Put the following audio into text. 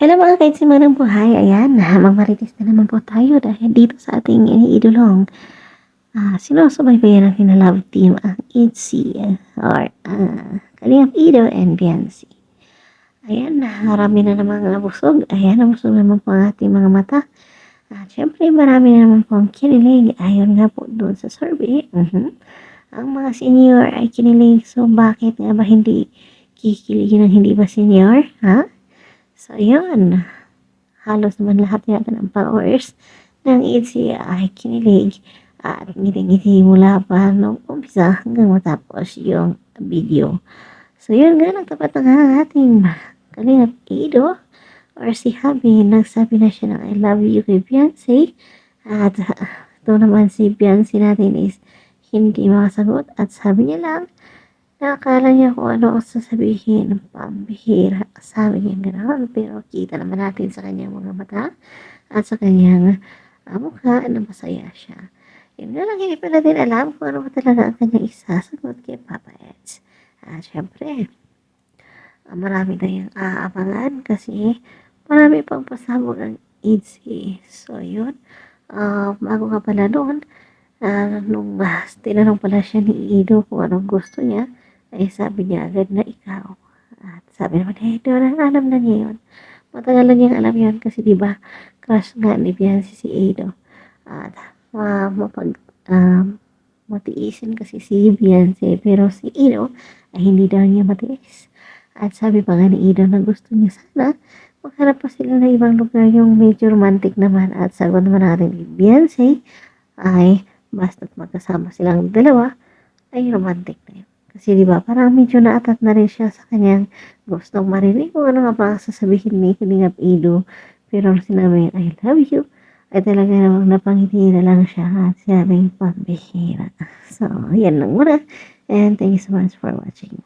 Hello mga kaitsimanang buhay, ayan, mamarites na naman po tayo dahil dito sa ating iniidolong sinusubaybayan ng kina-love team ang ITZY or Kalingap Ido and Biancy. Ayan, marami na namang busog, ayan, nabusog naman po ang ating mga mata. At syempre, marami na naman po ang kinilig, ayon nga po doon sa survey. Ang mga senior ay kinilig, so bakit nga ba hindi kikiligin ng hindi ba senior, ha? So, yun. Halos naman lahat yata ng followers ng ITZY ay kinilig at ngiti-ngiti mula pa nung umpisa hanggang matapos yung video. So, yun nga, nagtapat na nga ang ating Kalingap Ido or si Habi. Nagsabi na siya ng I love you kay Beyonce. At ito naman si Beyonce natin is hindi makasagot at sabi niya lang nakakala niya kung ano ang sasabihin, pambihira, sabi niya gano'n. Pero kita naman natin sa kanyang mga mata at sa kanyang mukha na masaya siya. Yun nga lang, hindi pa natin alam kung ano ba talaga ang kanyang isasagot kay Papa Eds. At syempre, marami tayong aabangan kasi marami pang pasabog ang ITZY. So yun, bago nga pala noon, nung tinanong pala siya ni Ido kung anong gusto niya, ay sabi niya agad na ikaw. At sabi naman ni Ido na alam na niya yun. Matagal na niyang alam yun kasi diba crush nga ni Beyonce si Ido. At matiisin kasi si Beyonce pero si Ido ay hindi daw niya matiis. At sabi pa nga ni Ido na gusto niya sana maghanap pa sila ng ibang lugar yung medyo romantic naman. At sagot naman natin ni Beyonce ay basta't magkasama silang dalawa ay romantic na yun. Kasi diba parang medyo naatat na rin siya sa kanyang gustong marinig kung ano nga ba sasabihin ni Kalingap Ido. Pero sinabi I love you ay talaga namang napangiti na lang siya at sinabing pambihira. So, yan lang muna. And thank you so much for watching.